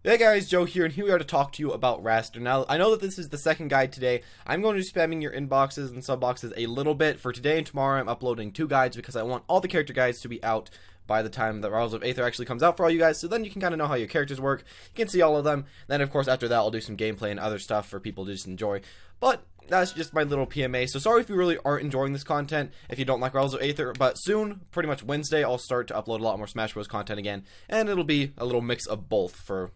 Hey guys, Joe here, and here we are to talk to you about Wrastor. Now, I know that this is the second guide today. I'm going to be spamming your inboxes and subboxes a little bit. For today and tomorrow, I'm uploading 2 guides because I want all the character guides to be out by the time that Wrastor of Aether actually comes out for all you guys, so then you can kind of know how your characters work. You can see all of them. Then, of course, after that, I'll do some gameplay and other stuff for people to just enjoy. But that's just my little PMA, so sorry if you really aren't enjoying this content, if you don't like Wrastor of Aether, but soon, pretty much Wednesday, I'll start to upload a lot more Smash Bros. Content again, and it'll be a little mix of both for,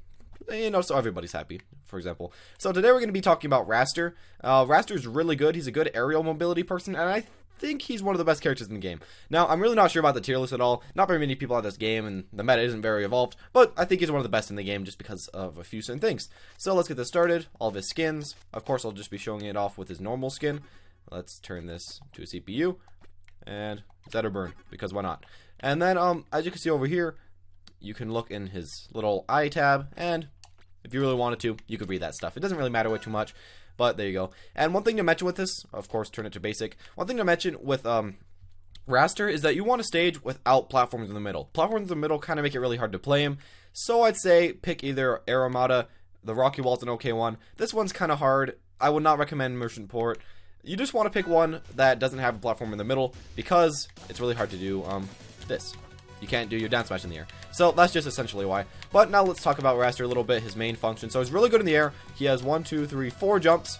you know, so everybody's happy, for example. So today we're going to be talking about Wrastor. Wrastor's really good. He's a good aerial mobility person, and I think he's one of the best characters in the game. Now, I'm really not sure about the tier list at all. Not very many people on this game, and the meta isn't very evolved, but I think he's one of the best in the game just because of a few certain things. So let's get this started. All of his skins. Of course, I'll just be showing it off with his normal skin. Let's turn this to a CPU, and Zed or burn, because why not? And then, as you can see over here, you can look in his little eye tab, and if you really wanted to, you could read that stuff. It doesn't really matter way too much, but there you go. And one thing to mention with this, of course, turn it to basic. One thing to mention with Wrastor is that you want a stage without platforms in the middle. Platforms in the middle kind of make it really hard to play him. So I'd say pick either Aramata, the Rocky Wall's an okay one. This one's kind of hard. I would not recommend Merchant Port. You just want to pick one that doesn't have a platform in the middle because it's really hard to do this. You can't do your down smash in the air. So that's just essentially why. But now let's talk about Wrastor a little bit, his main function. So he's really good in the air. He has 1, 2, 3, 4 jumps.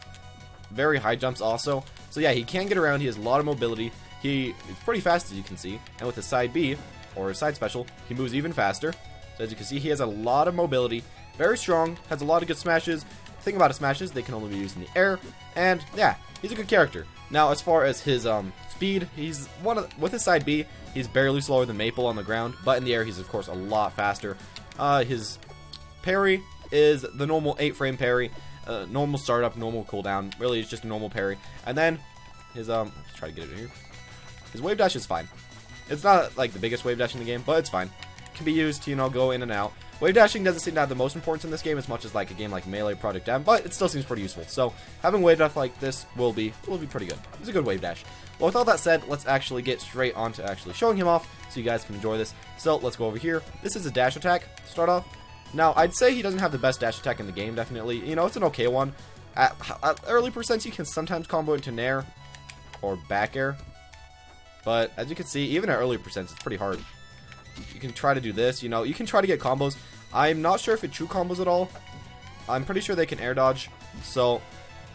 Very high jumps also. So yeah, he can get around. He has a lot of mobility. He is pretty fast, as you can see. And with his side B, or his side special, he moves even faster. So as you can see, he has a lot of mobility. Very strong. Has a lot of good smashes. The thing about his smashes, they can only be used in the air. And yeah, he's a good character. Now, as far as his speed, he's with his side B, he's barely slower than Maple on the ground, but in the air he's of course a lot faster. His parry is the normal 8-frame parry, normal startup, normal cooldown. Really, it's just a normal parry. And then his let's try to get it in here. His wave dash is fine. It's not like the biggest wave dash in the game, but it's fine. It can be used to, you know, go in and out. Wave dashing doesn't seem to have the most importance in this game as much as like a game like Melee Project M, but it still seems pretty useful. So having wave dash like this will be pretty good. It's a good wave dash. Well, with all that said, let's actually get straight on to actually showing him off so you guys can enjoy this. So let's go over here. This is a dash attack to start off. Now, I'd say he doesn't have the best dash attack in the game, definitely. You know, it's an okay one. At early percents, you can sometimes combo into Nair or back air. But as you can see, even at early percents, it's pretty hard. You can try to do this, you know, you can try to get combos. I'm not sure if it true combos at all. I'm pretty sure they can air dodge. So,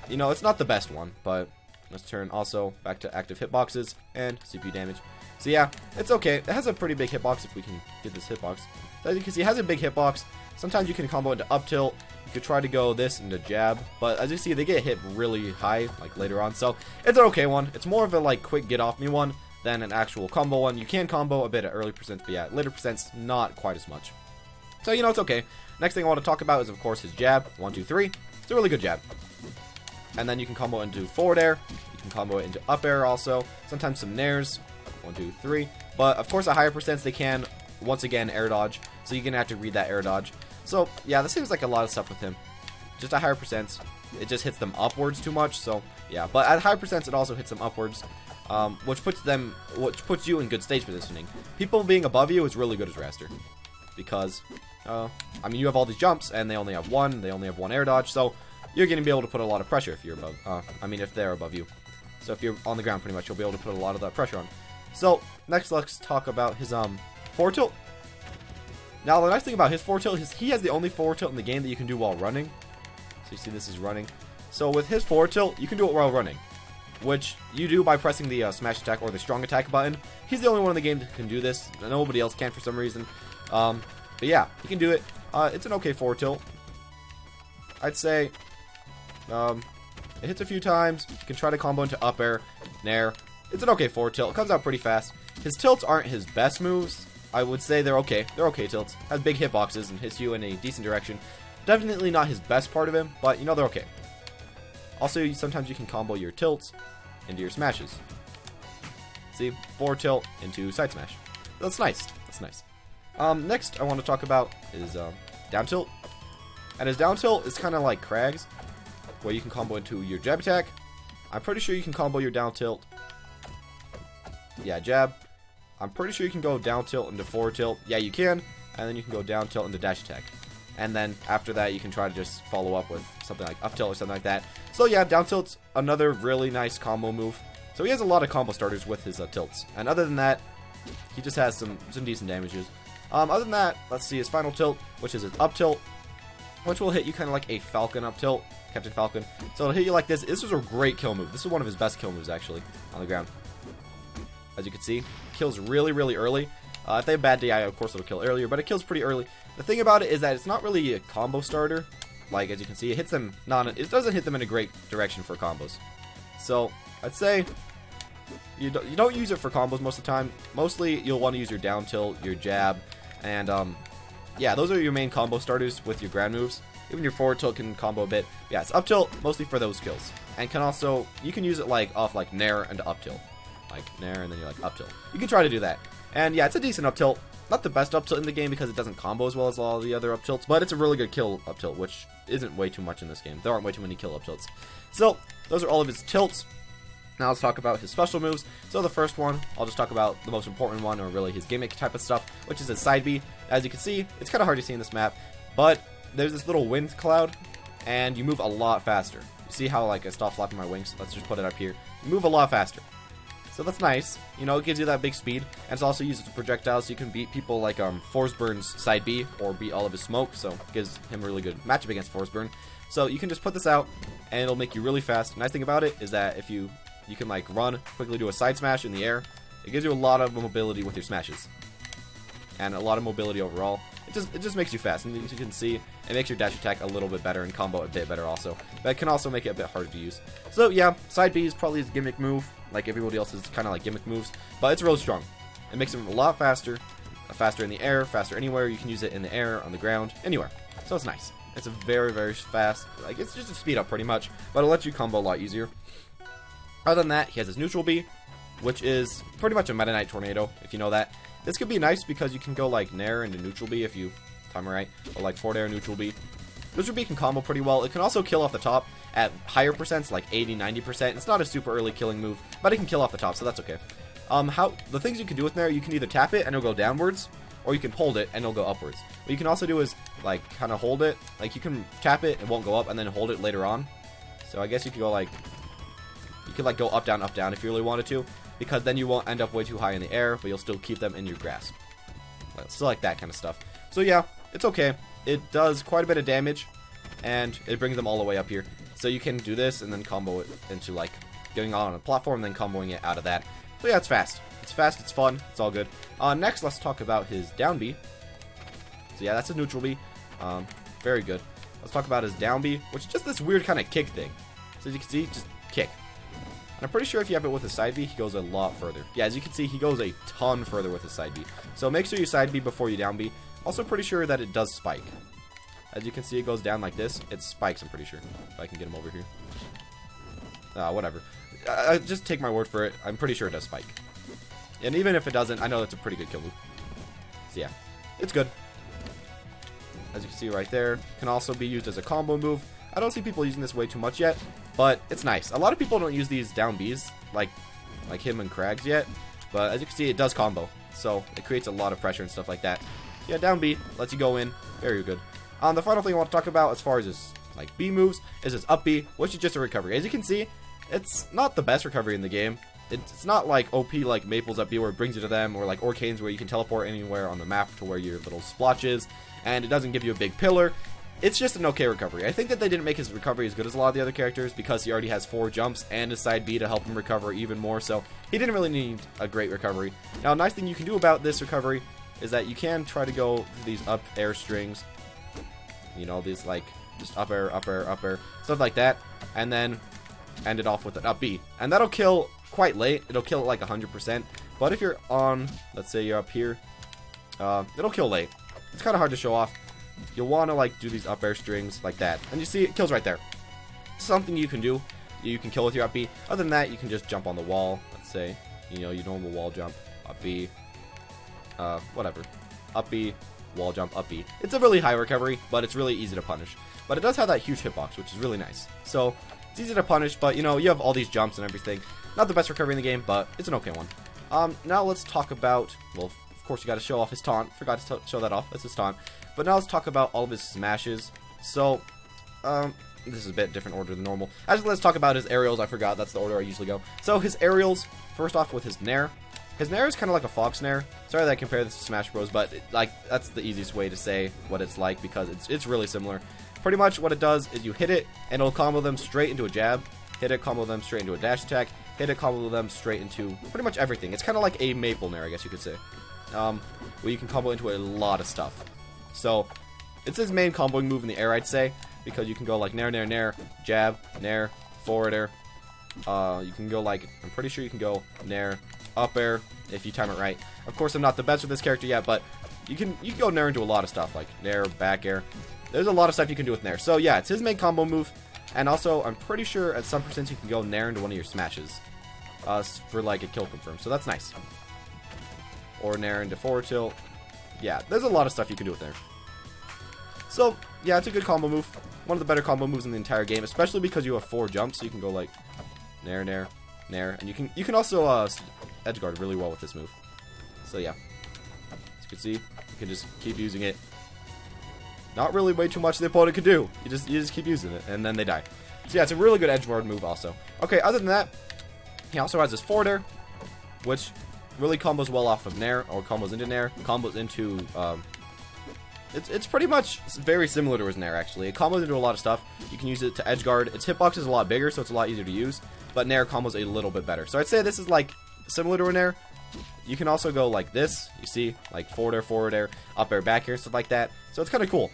you know, it's not the best one, but let's turn also back to active hitboxes and CPU damage. So yeah, it's okay. It has a pretty big hitbox if we can get this hitbox. So as you can see, it has a big hitbox. Sometimes you can combo into up tilt. You could try to go this into jab, but as you see, they get hit really high, like later on. So it's an okay one. It's more of a like quick get off me one than an actual combo one. You can combo a bit at early percents, but yeah, later percents, not quite as much. So, you know, it's okay. Next thing I want to talk about is, of course, his jab. 1, 2, 3. It's a really good jab. And then you can combo into forward air. You can combo it into up air also. Sometimes some nairs. 1, 2, 3. But, of course, at higher percents, they can, once again, air dodge. So you're going to have to read that air dodge. So, yeah, this seems like a lot of stuff with him. Just at higher percents, it just hits them upwards too much. So, yeah. But at higher percents, it also hits them upwards. Which puts you in good stage positioning. People being above you is really good as Wrastor. Because, I mean, you have all these jumps, and they only have one air dodge, so you're going to be able to put a lot of pressure if you're above, if they're above you. So if you're on the ground, pretty much, you'll be able to put a lot of that pressure on. So, next, let's talk about his, forward tilt. Now, the nice thing about his forward tilt is he has the only forward tilt in the game that you can do while running. So you see this is running. So with his forward tilt, you can do it while running, which you do by pressing the smash attack or the strong attack button. He's the only one in the game that can do this. Nobody else can for some reason. But yeah, you can do it. It's an okay forward tilt. I'd say it hits a few times. You can try to combo into up air, nair. It's an okay forward tilt. It comes out pretty fast. His tilts aren't his best moves. I would say they're okay. They're okay tilts. Has big hitboxes and hits you in a decent direction. Definitely not his best part of him, but you know, they're okay. Also, sometimes you can combo your tilts into your smashes. See, forward tilt into side smash. That's nice. That's nice. Next I want to talk about is down tilt. And his down tilt is kind of like Krag's, where you can combo into your jab attack. I'm pretty sure you can combo your down tilt. Yeah, jab. I'm pretty sure you can go down tilt into forward tilt. Yeah, you can. And then you can go down tilt into dash attack. and then after that you can try to just follow up with something like up tilt or something like that. So yeah, down tilt's another really nice combo move. So he has a lot of combo starters with his tilts, and other than that, he just has some decent damages. Other than that, let's see his final tilt, which is his up tilt, which will hit you kind of like a Falcon up tilt, Captain Falcon. So it'll hit you like this. This is a great kill move. This is one of his best kill moves actually on the ground. As you can see, kills really early. If they have a bad DI, of course it'll kill earlier, but it kills pretty early. The thing about it is that it's not really a combo starter. Like, as you can see, it hits them it doesn't hit them in a great direction for combos. So I'd say you don't use it for combos most of the time. Mostly you'll want to use your down tilt, your jab, and yeah, those are your main combo starters with your ground moves. Even your forward tilt can combo a bit. Yeah, it's up tilt mostly for those kills, and can also, you can use it like off like nair and up tilt, like nair and then you're like up tilt. You can try to do that, and yeah, it's a decent up tilt. Not the best up tilt in the game because it doesn't combo as well as all the other up tilts, but it's a really good kill up tilt, which isn't way too much in this game. There aren't way too many kill up tilts. So those are all of his tilts. Now let's talk about his special moves. So the first one, I'll just talk about the most important one, or really his gimmick type of stuff, which is his side B. As you can see, it's kind of hard to see in this map, but there's this little wind cloud, and you move a lot faster. You see how like I stop flapping my wings? Let's just put it up here. You move a lot faster. So that's nice. You know, it gives you that big speed, and it's also used as a projectile, so you can beat people like Forsburn's side B, or beat all of his smoke, so it gives him a really good matchup against Forsburn. So you can just put this out, and it'll make you really fast. The nice thing about it is that if you can like run, quickly do a side smash in the air, it gives you a lot of mobility with your smashes. And a lot of mobility overall. It just makes you fast, and as you can see, it makes your dash attack a little bit better and combo a bit better also. But it can also make it a bit harder to use. So yeah, side B is probably his gimmick move, like everybody else's kind of like gimmick moves, but it's really strong. It makes him a lot faster, faster in the air, faster anywhere. You can use it in the air, on the ground, anywhere. So it's nice. It's a very fast, like it's just a speed up pretty much, but it'll let you combo a lot easier. Other than that, he has his neutral B, which is pretty much a Meta Knight Tornado, if you know that. This could be nice because you can go like nair into neutral B if you time it right, or like forward air neutral B. Neutral B can combo pretty well. It can also kill off the top at higher percents, like 80-90%. It's not a super early killing move, but it can kill off the top, so that's okay. The things you can do with nair, you can either tap it and it'll go downwards, or you can hold it and it'll go upwards. What you can also do is like kind of hold it, like you can tap it, it won't go up, and then hold it later on. So I guess you could go like, you could like go up down if you really wanted to, because then you won't end up way too high in the air, but you'll still keep them in your grasp. Still like that kind of stuff. So yeah, it's okay. It does quite a bit of damage, and it brings them all the way up here. So you can do this and then combo it into like getting on a platform and then comboing it out of that. So yeah, it's fast. It's fast, it's fun, it's all good. Next, let's talk about his down B. So yeah, that's his neutral B. Very good. Let's talk about his down B, which is just this weird kind of kick thing. So as you can see, just kick. And I'm pretty sure if you have it with a side B, he goes a lot further. Yeah, as you can see, he goes a ton further with his side B. So make sure you side B before you down B. Also pretty sure that it does spike. As you can see, it goes down like this. It spikes, I'm pretty sure. If I can get him over here. Whatever. Just take my word for it. I'm pretty sure it does spike. And even if it doesn't, I know that's a pretty good kill move. So yeah, it's good. As you can see right there, can also be used as a combo move. I don't see people using this way too much yet, but it's nice. A lot of people don't use these down Bs like him and Krags yet, but as you can see, it does combo, so it creates a lot of pressure and stuff like that. Yeah, down B lets you go in, very good. The final thing I want to talk about as far as his like B moves is his up B, which is just a recovery. As you can see, it's not the best recovery in the game. It's not like OP like Maple's up B where it brings you to them, or like Orcane's where you can teleport anywhere on the map to where your little splotch is, and it doesn't give you a big pillar. It's just an okay recovery. I think that they didn't make his recovery as good as a lot of the other characters because he already has 4 jumps and his side B to help him recover even more, so he didn't really need a great recovery. Now, a nice thing you can do about this recovery is that you can try to go through these up air strings. You know, these like just up air, stuff like that, and then end it off with an up B. And that'll kill quite late. It'll kill at like 100%. But if you're on, let's say you're up here, it'll kill late. It's kind of hard to show off. You'll want to like do these up air strings like that, and you see it kills right there. Something you can do. You can kill with your up B. Other than that, you can just jump on the wall. Let's say, you know, your normal wall jump, up B, whatever, up B, wall jump, up B. It's a really high recovery, but it's really easy to punish. But it does have that huge hitbox, which is really nice. So it's easy to punish, but you know, you have all these jumps and everything. Not the best recovery in the game, but it's an okay one. Now let's talk about, well, of course you got to show off his taunt. Forgot to show that off. That's his taunt. But now let's talk about all of his smashes. So, this is a bit different order than normal. Actually, let's talk about his aerials. I forgot, that's the order I usually go. So, his aerials, first off with his Nair. His Nair is kind of like a Fox Nair. Sorry that I compare this to Smash Bros, but that's the easiest way to say what it's like because it's really similar. Pretty much what it does is you hit it, and it'll combo them straight into a jab. Hit it, combo them straight into a dash attack. Hit it, combo them straight into pretty much everything. It's kind of like a Maple Nair, I guess you could say. Where you can combo into a lot of stuff. So, it's his main comboing move in the air, I'd say. Because you can go like Nair, Nair, Nair, jab, Nair, forward air. You can go like, I'm pretty sure you can go Nair, up air, if you time it right. Of course, I'm not the best with this character yet, but you can go Nair into a lot of stuff, like Nair, back air. There's a lot of stuff you can do with Nair. So yeah, it's his main combo move. And also, I'm pretty sure at some percent you can go Nair into one of your smashes. For like a kill confirm. So that's nice. Or Nair into forward tilt. Yeah, there's a lot of stuff you can do with Nair. So, yeah, it's a good combo move. One of the better combo moves in the entire game, especially because you have 4 jumps, so you can go like Nair, Nair, Nair, and you can also edge guard really well with this move. So yeah, as you can see, you can just keep using it. Not really way too much the opponent can do. You just keep using it, and then they die. So yeah, it's a really good edge guard move also. Okay, other than that, he also has his forward air, which really combos well off of Nair, or combos into Nair, combos into It's pretty much very similar to his Nair, actually. It combos into a lot of stuff. You can use it to edge guard. Its hitbox is a lot bigger, so it's a lot easier to use. But Nair combos a little bit better. So I'd say this is like similar to a Nair. You can also go like this. You see, like forward air, up air, back air, stuff like that. So it's kind of cool.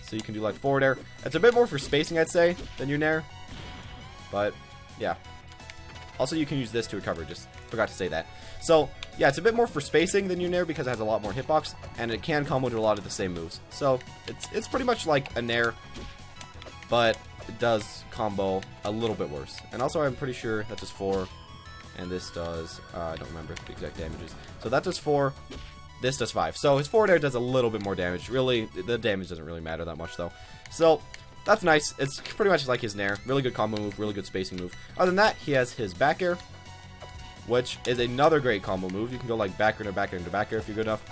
So you can do like forward air. It's a bit more for spacing, I'd say, than your Nair. But yeah. Also, you can use this to recover. Just forgot to say that. So yeah, it's a bit more for spacing than your Nair because it has a lot more hitbox, and it can combo to a lot of the same moves. So it's pretty much like a Nair, but it does combo a little bit worse. And also, I'm pretty sure that does 4, and this does I don't remember the exact damages. So that does 4, this does 5. So his forward air does a little bit more damage. Really, the damage doesn't really matter that much though. So that's nice. It's pretty much like his Nair. Really good combo move, really good spacing move. Other than that, he has his back air, which is another great combo move. You can go like back air into back air into back air if you're good enough.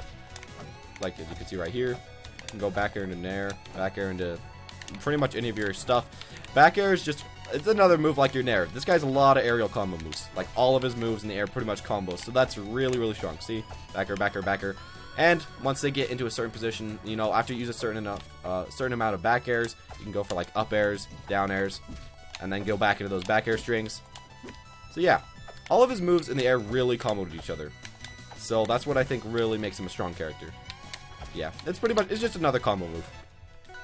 Like as you can see right here. You can go back air into Nair, back air into pretty much any of your stuff. Back air is just, it's another move like your Nair. This guy's a lot of aerial combo moves. Like all of his moves in the air pretty much combos. So that's really, really strong. See? Back air, back air, back air. And once they get into a certain position, you know, after you use a certain amount of back airs, you can go for like up airs, down airs, and then go back into those back air strings. So yeah. All of his moves in the air really comboed each other. So that's what I think really makes him a strong character. Yeah, it's pretty much, it's just another combo move.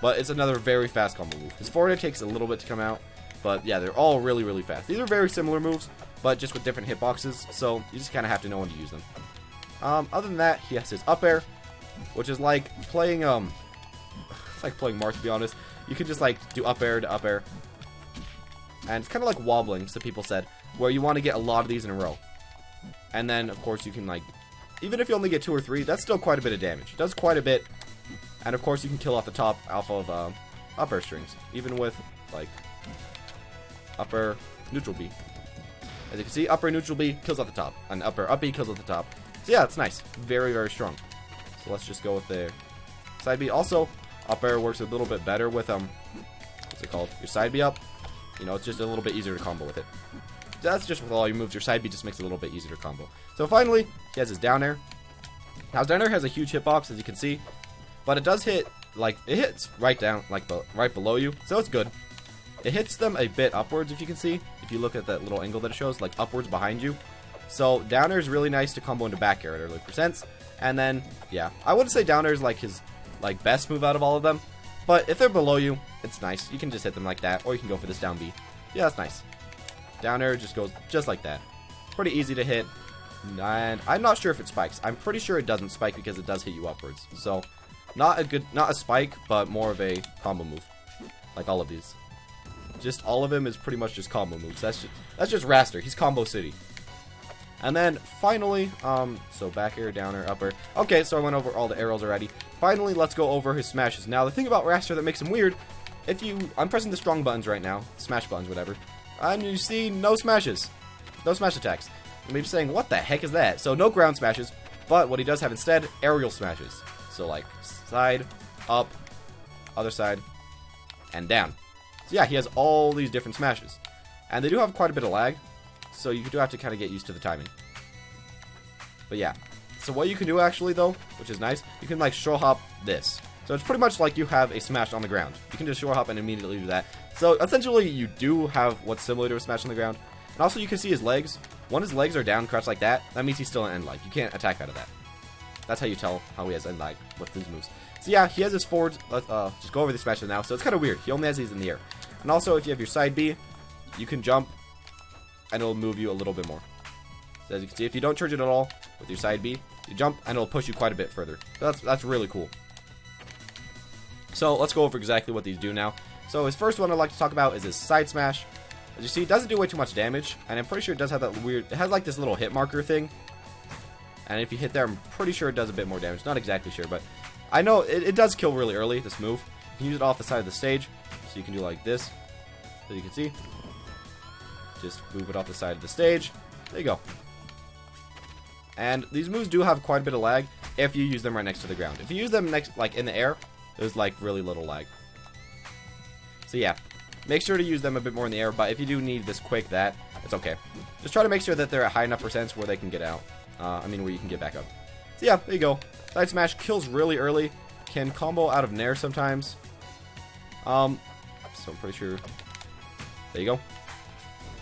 But it's another very fast combo move. His forward air takes a little bit to come out. But yeah, they're all really, really fast. These are very similar moves, but just with different hitboxes. So you just kind of have to know when to use them. Other than that, he has his up air, which is like playing, it's like playing Marth, to be honest. You can just like do up air to up air. And it's kind of like wobbling, so people said, where you want to get a lot of these in a row. And then, of course, you can, like, even if you only get 2 or 3, that's still quite a bit of damage. It does quite a bit. And, of course, you can kill off the top alpha of up air strings. Even with, like, up air neutral B. As you can see, up air neutral B kills off the top. And up air up B kills off the top. So, yeah, it's nice. Very, very strong. So, let's just go with the side B. Also, up air works a little bit better with, what's it called? Your side B up. You know, it's just a little bit easier to combo with it. That's just with all your moves. Your side B just makes it a little bit easier to combo. So finally, he has his down air. Now, his down air has a huge hitbox, as you can see. But it does hit, like, it hits right down, like, right below you. So it's good. It hits them a bit upwards, if you can see. If you look at that little angle that it shows, like, upwards behind you. So down air is really nice to combo into back air at early percents. And then, yeah, I wouldn't say down air is, like, his, like, best move out of all of them. But if they're below you, it's nice. You can just hit them like that, or you can go for this down B. Yeah, that's nice. Down air just goes just like that. Pretty easy to hit. And I'm not sure if it spikes. I'm pretty sure it doesn't spike because it does hit you upwards. So, not a spike, but more of a combo move. Like all of these. Just all of them is pretty much just combo moves. That's just Wrastor. He's Combo City. And then finally, so back air, down air, up air. Okay, so I went over all the arrows already. Finally, let's go over his smashes. Now, the thing about Wrastor that makes him weird, I'm pressing the strong buttons right now, smash buttons, whatever, and you see no smashes, no smash attacks. You may be saying, what the heck is that? So no ground smashes, but what he does have instead, aerial smashes. So like side, up, other side, and down. So yeah, he has all these different smashes. And they do have quite a bit of lag, so you do have to kind of get used to the timing. But yeah. So what you can do actually though, which is nice, you can like short hop this. So it's pretty much like you have a smash on the ground. You can just short hop and immediately do that. So essentially you do have what's similar to a smash on the ground. And also you can see his legs. When his legs are down, crouched like that, that means he's still in end lag. You can't attack out of that. That's how you tell how he has end lag with these moves. So yeah, he has his forwards. Let's just go over the smashes now. So it's kind of weird. He only has these in the air. And also if you have your side B, you can jump and it'll move you a little bit more. So as you can see, if you don't charge it at all with your side B, you jump and it'll push you quite a bit further. So that's really cool. So let's go over exactly what these do now. So his first one I'd like to talk about is his side smash. As you see, it doesn't do way too much damage, and I'm pretty sure it does have that weird, it has like this little hit marker thing. And if you hit there, I'm pretty sure it does a bit more damage. Not exactly sure, but I know it does kill really early, this move. You can use it off the side of the stage. So you can do like this, as you can see. Just move it off the side of the stage. There you go. And these moves do have quite a bit of lag if you use them right next to the ground. If you use them next, like in the air, there's like really little lag. So yeah, make sure to use them a bit more in the air, but if you do need this quick that, it's okay. Just try to make sure that they're at high enough percents where they can get out. Where you can get back up. So yeah, there you go. Side smash kills really early, can combo out of nair sometimes. So I'm pretty sure. There you go.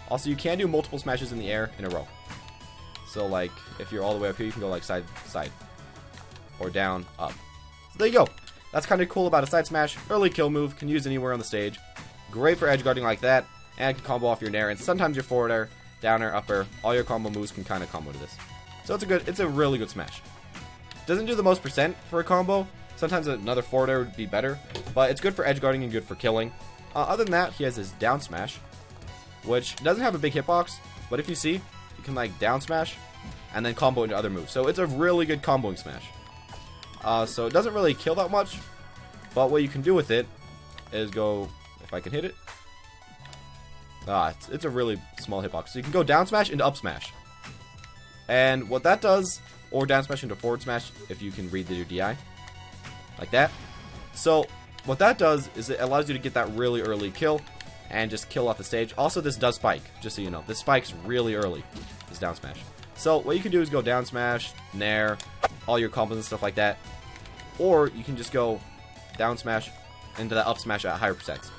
Also, you can do multiple smashes in the air in a row. So like, if you're all the way up here, you can go like side, side, or down, up. So there you go. That's kind of cool about a side smash. Early kill move, can use anywhere on the stage. Great for edge guarding like that, and can combo off your nair, and sometimes your forward air, down air, up air. All your combo moves can kind of combo to this. So it's a really good smash. Doesn't do the most percent for a combo. Sometimes another forward air would be better, but it's good for edge guarding and good for killing. Other than that, he has his down smash, which doesn't have a big hitbox, but if you see, you can like down smash and then combo into other moves. So it's a really good comboing smash. So it doesn't really kill that much, but what you can do with it is go, if I can hit it, it's a really small hitbox. So you can go down smash into up smash. And what that does, or down smash into forward smash, if you can read your DI, like that. So what that does is it allows you to get that really early kill and just kill off the stage. Also, this does spike, just so you know. This spikes really early, this down smash. So what you can do is go down smash, nair, all your combos and stuff like that. Or you can just go down smash into that up smash at higher percents.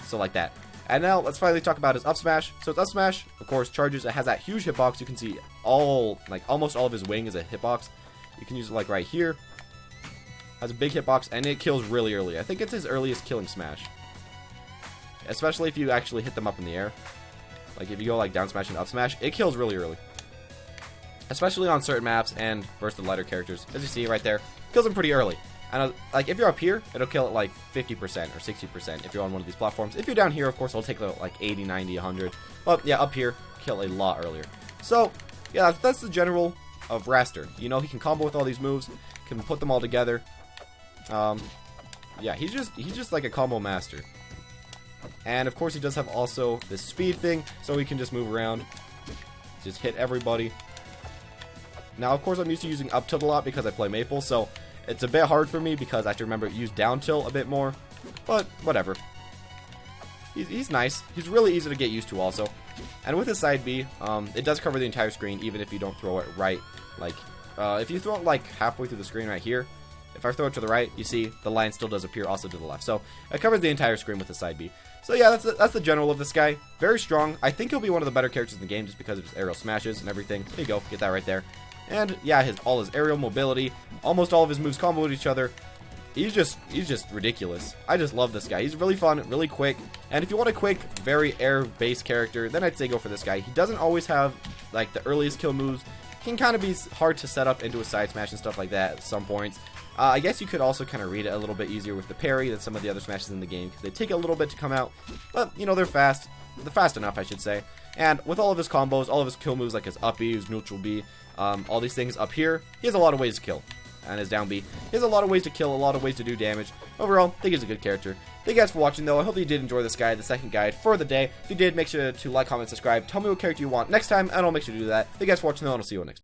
So like that. And now let's finally talk about his up smash. So his up smash, of course, charges. It has that huge hitbox. You can see almost all of his wing is a hitbox. You can use it like right here. Has a big hitbox and it kills really early. I think it's his earliest killing smash. Especially if you actually hit them up in the air. Like if you go like down smash and up smash, it kills really early. Especially on certain maps and versus the lighter characters. As you see right there, kills them pretty early. And like if you're up here, it'll kill at like 50% or 60% if you're on one of these platforms. If you're down here, of course, it'll take like 80, 90, 100. But yeah, up here, kill a lot earlier. So yeah, that's the general of Wrastor. You know, he can combo with all these moves, can put them all together. Yeah, he's just like a combo master. And of course, he does have also this speed thing, so he can just move around, just hit everybody. Now, of course, I'm used to using up tilt a lot because I play Maple, so it's a bit hard for me because I have to remember to use down tilt a bit more. But whatever. He's nice. He's really easy to get used to also. And with his side B, it does cover the entire screen even if you don't throw it right. Like, if you throw it like halfway through the screen right here, if I throw it to the right, you see the line still does appear also to the left. So it covers the entire screen with the side B. So yeah, that's the general of this guy. Very strong. I think he'll be one of the better characters in the game just because of his aerial smashes and everything. There you go. Get that right there. And yeah, all his aerial mobility, almost all of his moves combo with each other. He's just ridiculous. I just love this guy. He's really fun, really quick. And if you want a quick, very air-based character, then I'd say go for this guy. He doesn't always have like the earliest kill moves. Can kind of be hard to set up into a side smash and stuff like that at some points. I guess you could also kind of read it a little bit easier with the parry than some of the other smashes in the game because they take a little bit to come out. But you know, they're fast. They're fast enough, I should say. And with all of his combos, all of his kill moves like his up B, his neutral B, all these things up here, he has a lot of ways to kill. And his down B, he has a lot of ways to kill, a lot of ways to do damage. Overall, I think he's a good character. Thank you guys for watching though. I hope you did enjoy this guide, the second guide for the day. If you did, make sure to like, comment, subscribe. Tell me what character you want next time, and I'll make sure to do that. Thank you guys for watching though, and I'll see you next time.